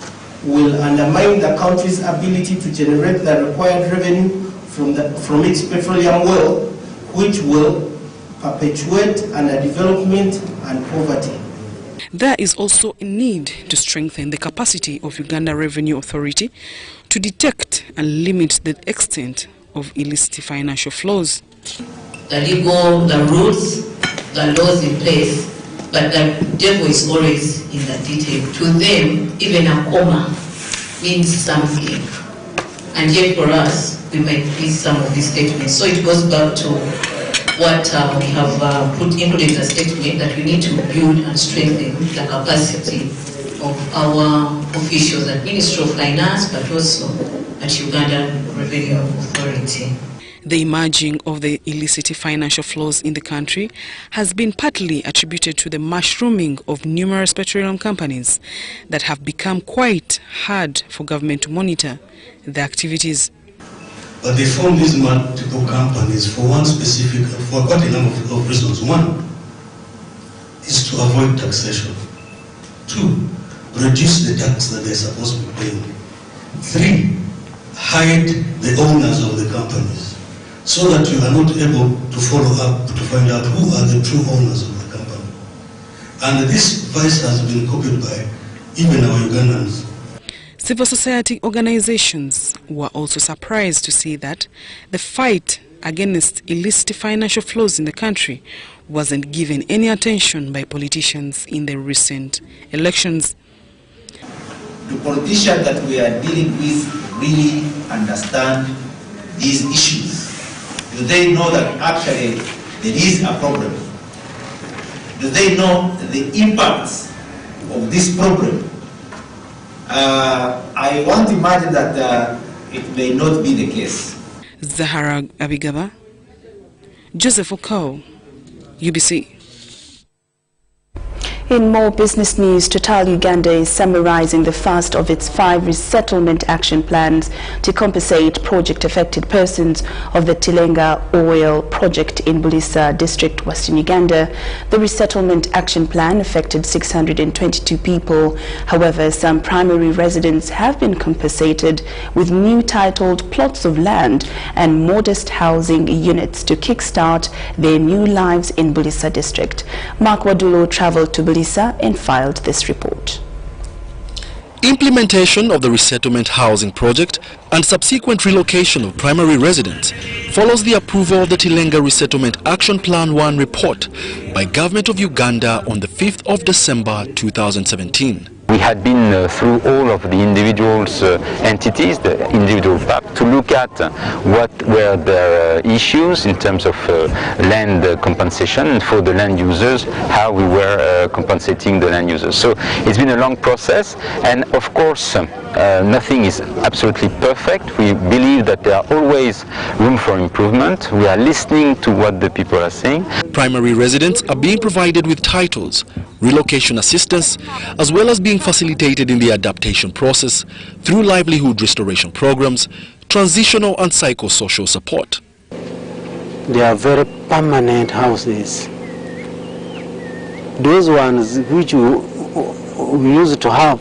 will undermine the country's ability to generate the required revenue from its petroleum wealth, which will perpetuate underdevelopment and poverty. There is also a need to strengthen the capacity of Uganda Revenue Authority to detect and limit the extent of illicit financial flows. The rules, the laws in place, but the devil is always in the detail. To them, even a comma means something. And yet for us, we might miss some of these statements. So it goes back to what we have included in the statement, that we need to build and strengthen the capacity of our officials at Ministry of Finance, but also at Uganda Revenue Authority. The emerging of the illicit financial flows in the country has been partly attributed to the mushrooming of numerous petroleum companies that have become quite hard for government to monitor the activities. But they form these multiple companies for one specific, for quite a number of reasons. One is to avoid taxation. 2, reduce the tax that they're supposed to be paying. 3, hide the owners of the companies so that you are not able to follow up to find out who are the true owners of the company. And this vice has been copied by even our Ugandans. Civil society organizations were also surprised to see that the fight against illicit financial flows in the country wasn't given any attention by politicians in the recent elections. The politicians that we are dealing with really understand these issues. Do they know that actually there is a problem? Do they know the impacts of this problem? I want to imagine that it may not be the case. Zahara Abigaba, Joseph Okao, UBC. In more business news, Total Uganda is summarizing the first of its 5 resettlement action plans to compensate project-affected persons of the Tilenga oil project in Bulisa district, Western Uganda. The resettlement action plan affected 622 people. However, some primary residents have been compensated with new titled plots of land and modest housing units to kickstart their new lives in Bulisa district. Mark Wadulo traveled to Bulisa and filed this report. Implementation of the resettlement housing project and subsequent relocation of primary residents follows the approval of the Tilenga Resettlement Action Plan 1 report by Government of Uganda on the 5th of December 2017. we had been through all of the individuals' entities, the individual PAP, to look at what were their issues in terms of land compensation, and for the land users, how we were compensating the land users. So it's been a long process, and of course nothing is absolutely perfect. We believe that there are always room for improvement. We are listening to what the people are saying. Primary residents are being provided with titles, relocation assistance, as well as being facilitated in the adaptation process through livelihood restoration programs, transitional and psychosocial support. They are very permanent houses. Those ones which we used to have,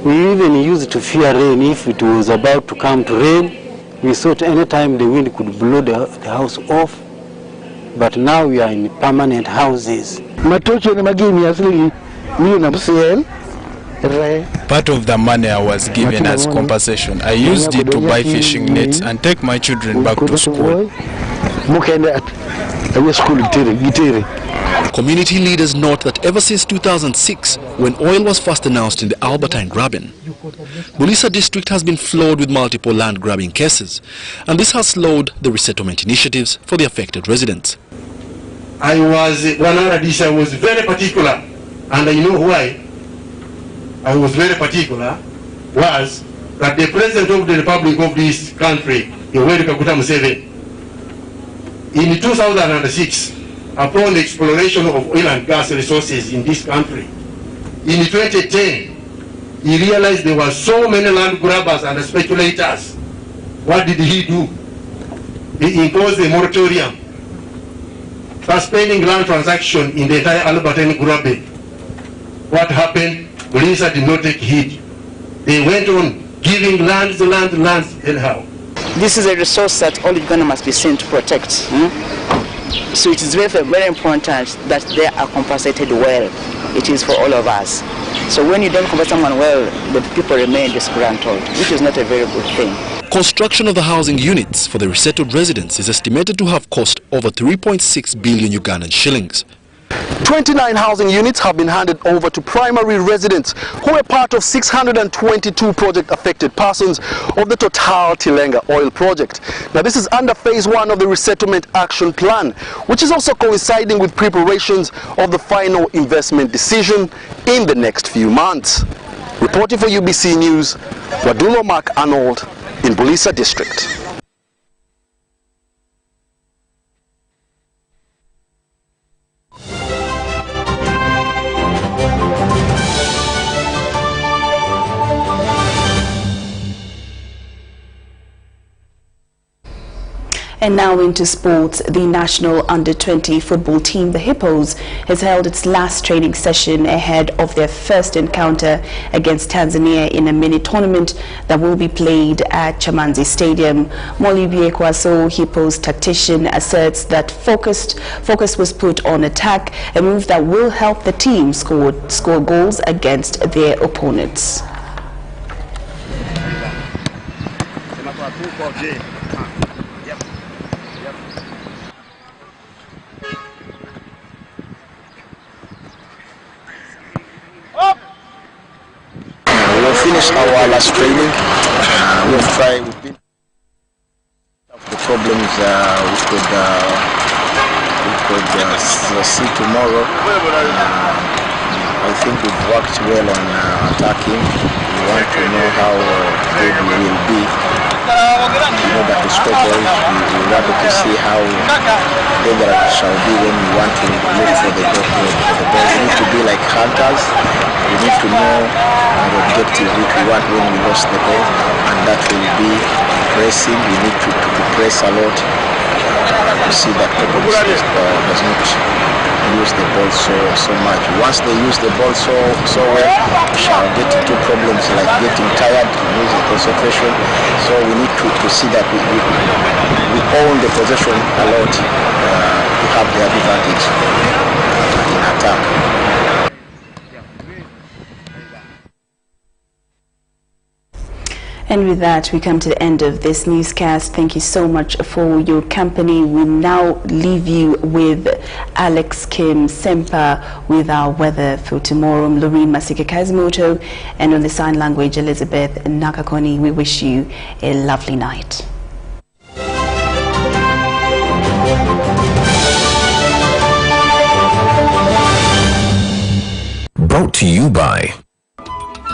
we even used to fear rain. If it was about to come to rain, we thought any time the wind could blow the house off. But now we are in permanent houses. Part of the money I was given as compensation, I used it to buy fishing nets and take my children back to school. Community leaders note that ever since 2006, when oil was first announced in the Albertine grabbing, Bulisa district has been flawed with multiple land grabbing cases, and this has slowed the resettlement initiatives for the affected residents. I was very particular, and I know why I was very particular, was that the President of the Republic of this country, Yoweri Kaguta Museveni, in 2006, upon the exploration of oil and gas resources in this country, in 2010, he realized there were so many land grabbers and speculators. What did he do? He imposed a moratorium, suspending land transaction in the entire Albertine grabbing. What happened? Bulisa did not take heed. They went on giving lands, anyhow. This is a resource that all Uganda must be seen to protect. So it is very, very important that they are compensated well. It is for all of us. So when you don't compensate someone well, the people remain disgruntled, which is not a very good thing. Construction of the housing units for the resettled residents is estimated to have cost over 3.6 billion Ugandan shillings. 29 housing units have been handed over to primary residents who are part of 622 project-affected persons of the Total Tilenga oil project. Now this is under phase 1 of the resettlement action plan, which is also coinciding with preparations of the final investment decision in the next few months. Reporting for UBC News, Wadulo Mark Arnold in Bulisa District. And now into sports. The national under-20 football team, the Hippos, has held its last training session ahead of their first encounter against Tanzania in a mini-tournament that will be played at Chamanzi Stadium. Molibie Kwaso, Hippos tactician, asserts that focus was put on attack, a move that will help the team score goals against their opponents. We'll finish our last training. We'll try the problems we could see tomorrow. I think we've worked well on attacking. We want to know how good we will be. You know that the scoreboard, we wanted to see how dangerous it shall be when we want to look for the ball. We need to be like hunters. We need to know our objective, which we want when we lost the ball, and that will be pressing. We need to press a lot to see that the opponent does not use the ball so much. Once they use the ball so well, we shall get into problems like getting tired, losing concentration. So we need to see that we own the possession a lot to have the advantage in attack. And with that, we come to the end of this newscast. Thank you so much for your company. We now leave you with Alex Kim Sempa with our weather for tomorrow. Lauryn, Masika, Kazimoto, and on the sign language, Elizabeth Nakakoni. We wish you a lovely night. Brought to you by...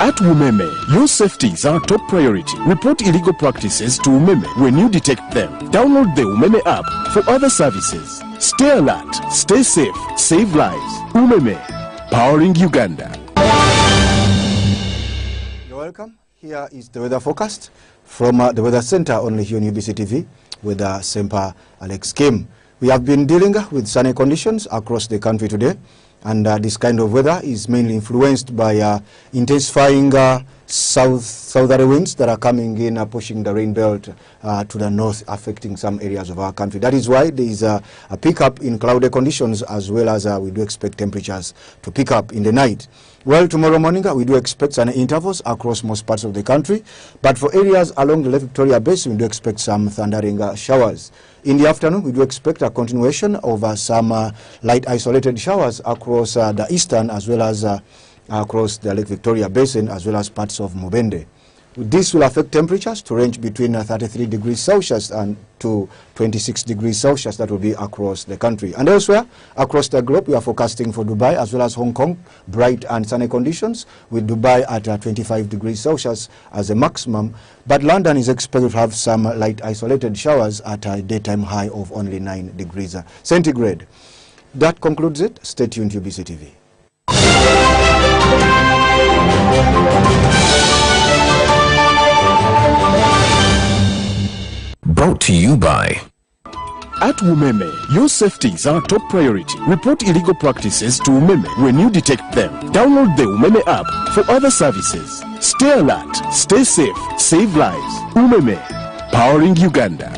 At Umeme, your safety is our top priority. Report illegal practices to Umeme when you detect them. Download the Umeme app for other services. Stay alert, stay safe, save lives. Umeme, powering Uganda. You're welcome. Here is the weather forecast from the Weather Center only here on UBC TV with Sempa Alex Kim. We have been dealing with sunny conditions across the country today. And this kind of weather is mainly influenced by intensifying southerly winds that are coming in, pushing the rain belt to the north, affecting some areas of our country. That is why there is a pickup in cloudy conditions, as well as we do expect temperatures to pick up in the night. Well, tomorrow morning we do expect sunny intervals across most parts of the country, but for areas along the Lake Victoria Basin, we do expect some thundering showers. In the afternoon, we do expect a continuation of some light isolated showers across the eastern as well as across the Lake Victoria Basin as well as parts of Mubende. This will affect temperatures to range between 33 degrees Celsius and to 26 degrees Celsius. That will be across the country. And elsewhere, across the globe, we are forecasting for Dubai as well as Hong Kong, bright and sunny conditions, with Dubai at 25 degrees Celsius as a maximum. But London is expected to have some light isolated showers at a daytime high of only 9 degrees centigrade. That concludes it. Stay tuned to UBC TV. Brought to you by... At Umeme, your safety is our top priority. Report illegal practices to Umeme when you detect them. Download the Umeme app for other services. Stay alert, stay safe, save lives. Umeme, powering Uganda.